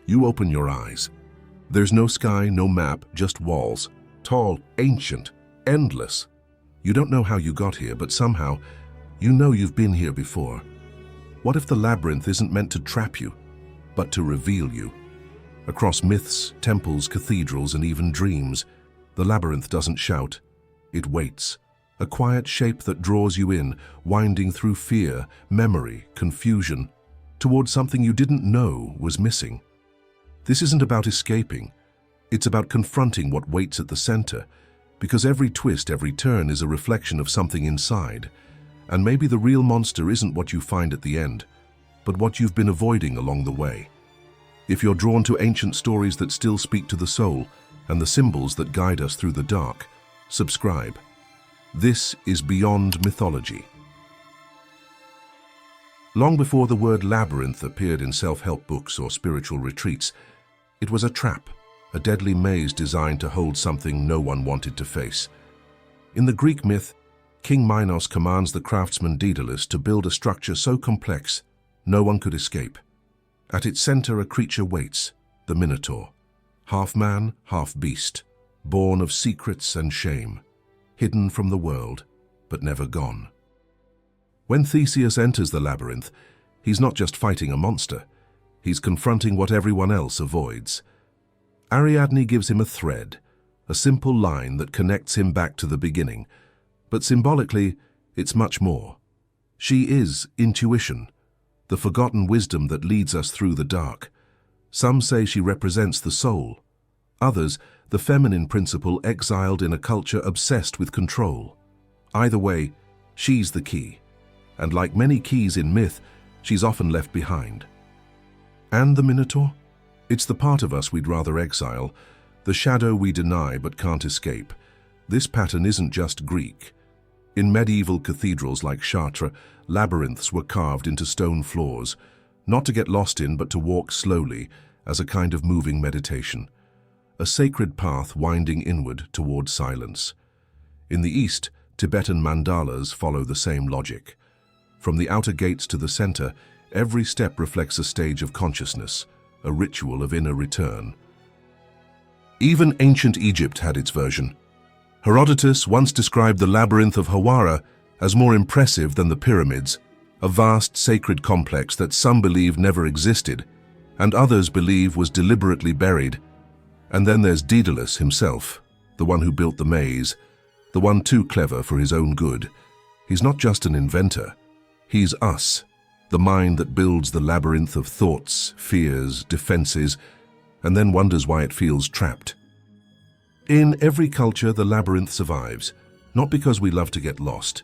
You open your eyes. There's no sky, no map, just walls. Tall, ancient, endless. You don't know how you got here, but somehow, you know you've been here before. What if the labyrinth isn't meant to trap you, but to reveal you? Across myths, temples, cathedrals, and even dreams, the labyrinth doesn't shout. It waits. A quiet shape that draws you in, winding through fear, memory, confusion, towards something you didn't know was missing. This isn't about escaping. It's about confronting what waits at the center, because every twist, every turn is a reflection of something inside. And maybe the real monster isn't what you find at the end, but what you've been avoiding along the way. If you're drawn to ancient stories that still speak to the soul and the symbols that guide us through the dark, subscribe. This is Beyond Mythology. Long before the word labyrinth appeared in self-help books or spiritual retreats, it was a trap, a deadly maze designed to hold something no one wanted to face. In the Greek myth, King Minos commands the craftsman Daedalus to build a structure so complex no one could escape. At its center, a creature waits, the Minotaur, half man, half beast, born of secrets and shame, hidden from the world, but never gone. When Theseus enters the labyrinth, he's not just fighting a monster, he's confronting what everyone else avoids. Ariadne gives him a thread, a simple line that connects him back to the beginning, but symbolically, it's much more. She is intuition, the forgotten wisdom that leads us through the dark. Some say she represents the soul. Others, the feminine principle exiled in a culture obsessed with control. Either way, she's the key. And like many keys in myth, she's often left behind. And the Minotaur? It's the part of us we'd rather exile, the shadow we deny but can't escape. This pattern isn't just Greek. In medieval cathedrals like Chartres, labyrinths were carved into stone floors, not to get lost in but to walk slowly, as a kind of moving meditation. A sacred path winding inward toward silence. In the East, Tibetan mandalas follow the same logic. From the outer gates to the center, every step reflects a stage of consciousness, a ritual of inner return. Even ancient Egypt had its version. Herodotus once described the labyrinth of Hawara as more impressive than the pyramids, a vast sacred complex that some believe never existed, and others believe was deliberately buried. And then there's Daedalus himself, the one who built the maze, the one too clever for his own good. He's not just an inventor, he's us, the mind that builds the labyrinth of thoughts, fears, defenses, and then wonders why it feels trapped. In every culture, the labyrinth survives, not because we love to get lost,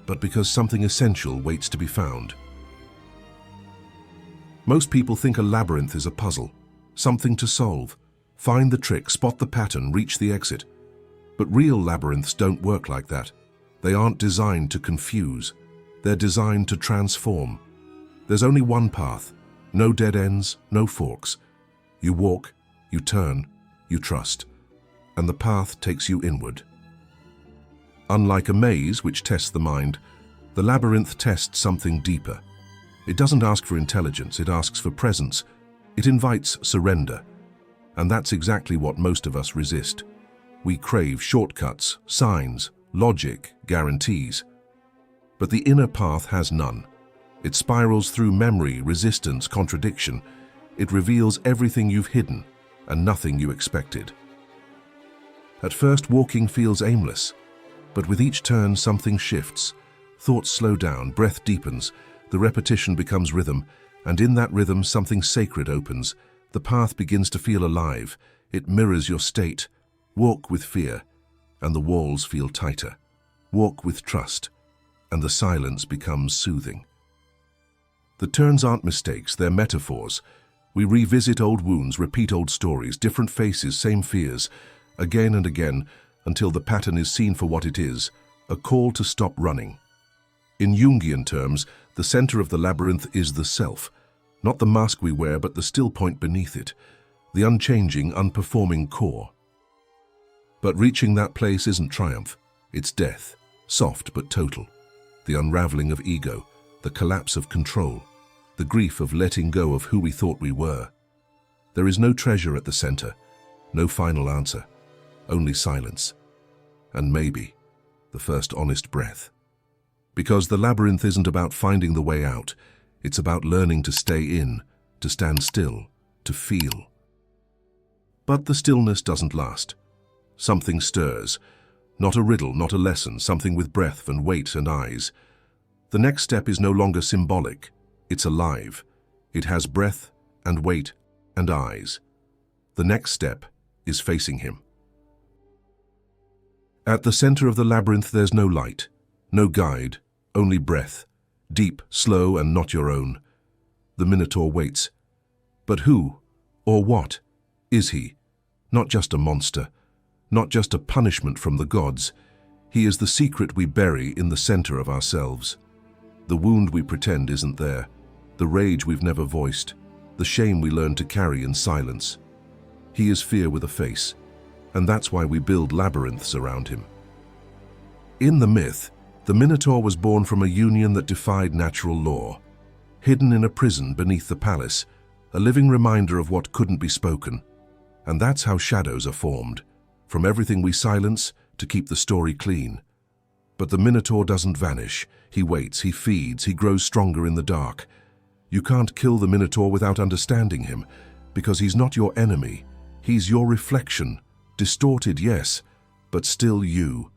but because something essential waits to be found. Most people think a labyrinth is a puzzle, something to solve. Find the trick, spot the pattern, reach the exit. But real labyrinths don't work like that. They aren't designed to confuse. They're designed to transform. There's only one path, no dead ends, no forks. You walk, you turn, you trust, and the path takes you inward. Unlike a maze, which tests the mind, the labyrinth tests something deeper. It doesn't ask for intelligence, it asks for presence. It invites surrender. And that's exactly what most of us resist. We crave shortcuts, signs, logic, guarantees. But the inner path has none. It spirals through memory, resistance, contradiction. It reveals everything you've hidden and nothing you expected. At first, walking feels aimless, but with each turn something shifts. Thoughts slow down, breath deepens, the repetition becomes rhythm, and in that rhythm something sacred opens. The path begins to feel alive. It mirrors your state. Walk with fear, and the walls feel tighter. Walk with trust, and the silence becomes soothing. The turns aren't mistakes, they're metaphors. We revisit old wounds, repeat old stories, different faces, same fears, again and again, until the pattern is seen for what it is, a call to stop running. In Jungian terms, the center of the labyrinth is the self, not the mask we wear, but the still point beneath it, the unchanging, unperforming core. But reaching that place isn't triumph, it's death, soft but total, the unraveling of ego, the collapse of control, the grief of letting go of who we thought we were. There is no treasure at the center, no final answer, only silence. And maybe the first honest breath. Because the labyrinth isn't about finding the way out, it's about learning to stay in, to stand still, to feel. But the stillness doesn't last. Something stirs. Not a riddle, not a lesson, something with breath and weight and eyes. The next step is no longer symbolic. It's alive. It has breath and weight and eyes. The next step is facing him. At the center of the labyrinth there's no light, no guide, only breath, deep, slow, and not your own. The Minotaur waits. But who, or what, is he? Not just a monster, not just a punishment from the gods. He is the secret we bury in the center of ourselves. The wound we pretend isn't there, the rage we've never voiced, the shame we learn to carry in silence. He is fear with a face, and that's why we build labyrinths around him. In the myth, the Minotaur was born from a union that defied natural law. Hidden in a prison beneath the palace, a living reminder of what couldn't be spoken. And that's how shadows are formed, from everything we silence to keep the story clean. But the Minotaur doesn't vanish. He waits, he feeds, he grows stronger in the dark. You can't kill the Minotaur without understanding him, because he's not your enemy. He's your reflection. Distorted, yes, but still you.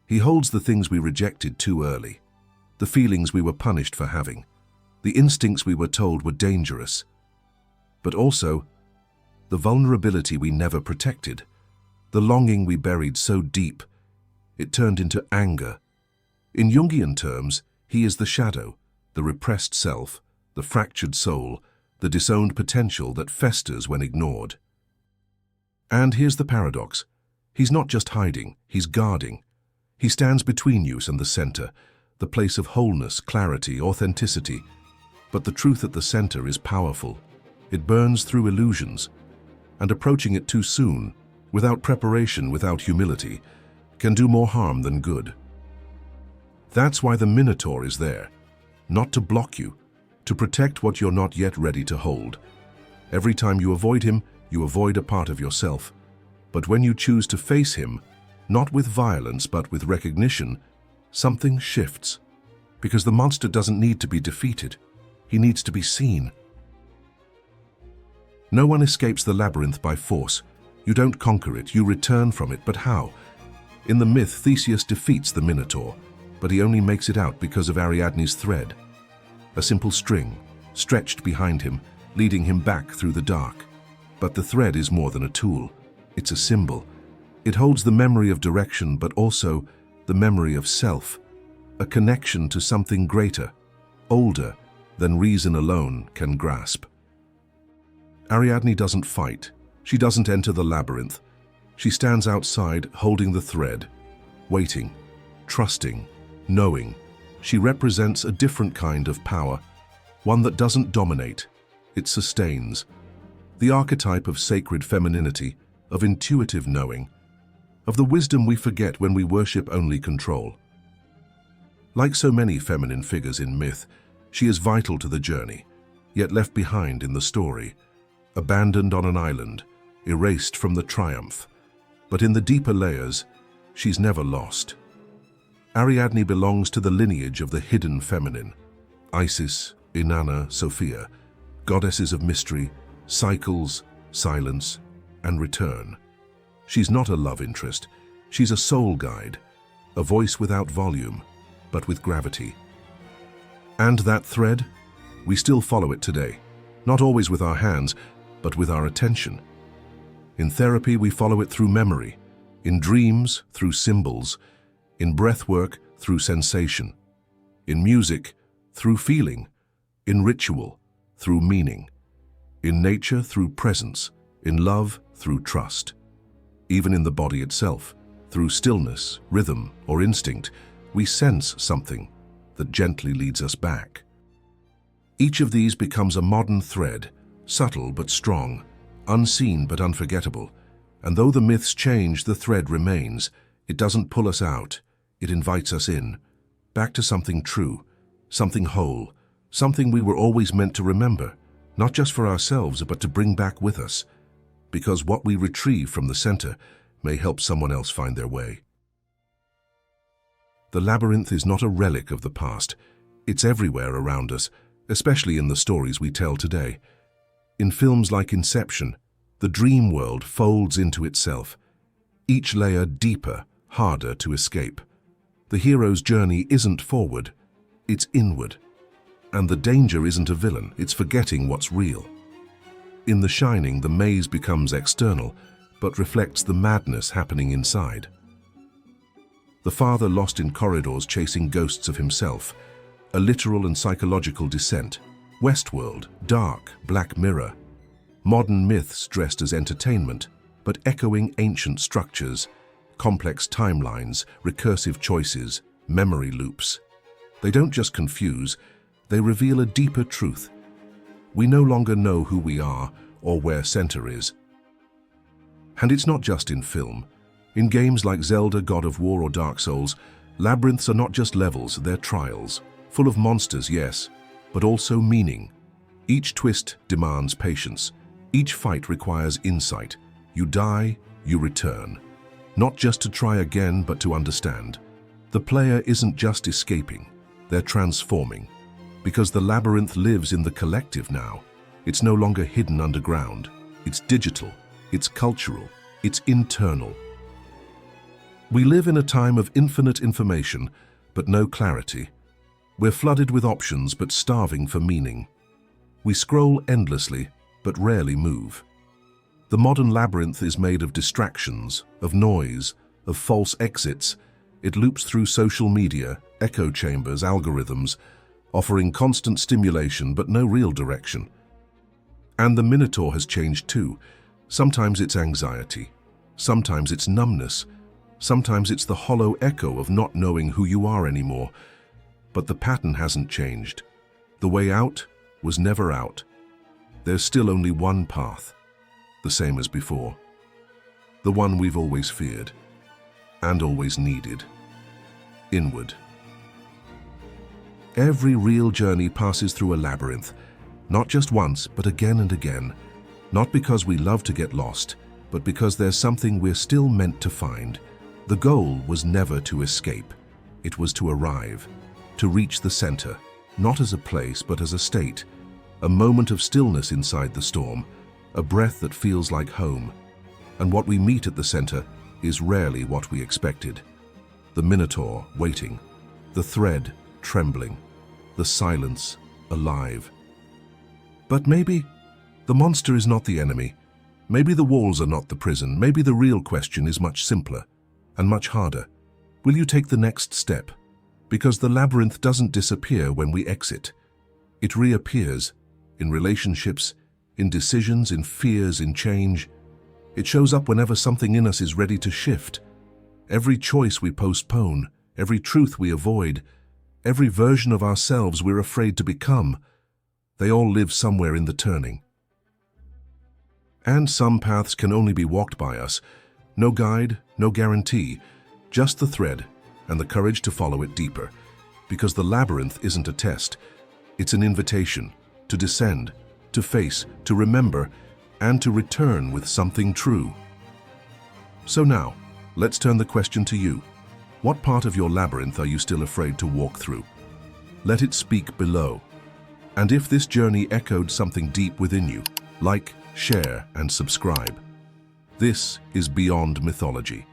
He holds the things we rejected too early, the feelings we were punished for having, the instincts we were told were dangerous, but also the vulnerability we never protected, the longing we buried so deep, it turned into anger. In Jungian terms, he is the shadow, the repressed self, the fractured soul, the disowned potential that festers when ignored. And here's the paradox. He's not just hiding, he's guarding. He stands between you and the center, the place of wholeness, clarity, authenticity. But the truth at the center is powerful. It burns through illusions. And approaching it too soon, without preparation, without humility, can do more harm than good. That's why the Minotaur is there. Not to block you, to protect what you're not yet ready to hold. Every time you avoid him, you avoid a part of yourself. But when you choose to face him, not with violence but with recognition, something shifts. Because the monster doesn't need to be defeated. He needs to be seen. No one escapes the labyrinth by force. You don't conquer it, you return from it, but how? In the myth, Theseus defeats the Minotaur, but he only makes it out because of Ariadne's thread. A simple string, stretched behind him, leading him back through the dark. But the thread is more than a tool. It's a symbol. It holds the memory of direction, but also the memory of self, a connection to something greater, older than reason alone can grasp. Ariadne doesn't fight. She doesn't enter the labyrinth. She stands outside, holding the thread, waiting, trusting, knowing. She represents a different kind of power, one that doesn't dominate, it sustains. The archetype of sacred femininity, of intuitive knowing, of the wisdom we forget when we worship only control. Like so many feminine figures in myth, she is vital to the journey, yet left behind in the story, abandoned on an island, erased from the triumph. But in the deeper layers, she's never lost. Ariadne belongs to the lineage of the hidden feminine, Isis, Inanna, Sophia, goddesses of mystery, cycles, silence, and return. She's not a love interest, she's a soul guide, a voice without volume, but with gravity. And that thread, we still follow it today, not always with our hands, but with our attention. In therapy, we follow it through memory, in dreams, through symbols, in breathwork, through sensation, in music, through feeling, in ritual, through meaning, in nature, through presence, in love, through trust. Even in the body itself, through stillness, rhythm, or instinct, we sense something that gently leads us back. Each of these becomes a modern thread, subtle but strong, unseen but unforgettable. And though the myths change, the thread remains. It doesn't pull us out, it invites us in, back to something true, something whole, something we were always meant to remember. not just for ourselves, but to bring back with us, because what we retrieve from the center may help someone else find their way. The labyrinth is not a relic of the past. It's everywhere around us, especially in the stories we tell today. In films like Inception, the dream world folds into itself, each layer deeper, harder to escape. The hero's journey isn't forward, it's inward. And the danger isn't a villain, it's forgetting what's real. In The Shining, the maze becomes external, but reflects the madness happening inside. The father lost in corridors chasing ghosts of himself, a literal and psychological descent. Westworld, dark, Black Mirror. Modern myths dressed as entertainment, but echoing ancient structures, complex timelines, recursive choices, memory loops. They don't just confuse, they reveal a deeper truth. We no longer know who we are or where center is. And it's not just in film. In games like Zelda, God of War, or Dark Souls, labyrinths are not just levels, they're trials. Full of monsters, yes, but also meaning. Each twist demands patience. Each fight requires insight. You die, you return. Not just to try again, but to understand. The player isn't just escaping, they're transforming. Because the labyrinth lives in the collective now. It's no longer hidden underground. It's digital, it's cultural, it's internal. We live in a time of infinite information, but no clarity. We're flooded with options, but starving for meaning. We scroll endlessly, but rarely move. The modern labyrinth is made of distractions, of noise, of false exits. It loops through social media, echo chambers, algorithms, offering constant stimulation but no real direction. And the Minotaur has changed too. Sometimes it's anxiety, sometimes it's numbness, sometimes it's the hollow echo of not knowing who you are anymore. But the pattern hasn't changed. The way out was never out. There's still only one path, the same as before. The one we've always feared and always needed. Inward. Every real journey passes through a labyrinth, not just once, but again and again. Not because we love to get lost, but because there's something we're still meant to find. The goal was never to escape. It was to arrive, to reach the center, not as a place, but as a state. A moment of stillness inside the storm, a breath that feels like home. And what we meet at the center is rarely what we expected. The Minotaur waiting, the thread trembling, the silence alive. But maybe the monster is not the enemy. Maybe the walls are not the prison. Maybe the real question is much simpler and much harder. Will you take the next step? Because the labyrinth doesn't disappear when we exit. It reappears in relationships, in decisions, in fears, in change. It shows up whenever something in us is ready to shift. Every choice we postpone, every truth we avoid, every version of ourselves we're afraid to become, they all live somewhere in the turning. And some paths can only be walked by us. No guide, no guarantee, just the thread and the courage to follow it deeper. Because the labyrinth isn't a test, it's an invitation to descend, to face, to remember, and to return with something true. So now, let's turn the question to you. What part of your labyrinth are you still afraid to walk through? Let it speak below. And if this journey echoed something deep within you, like, share, and subscribe. This is Beyond Mythology.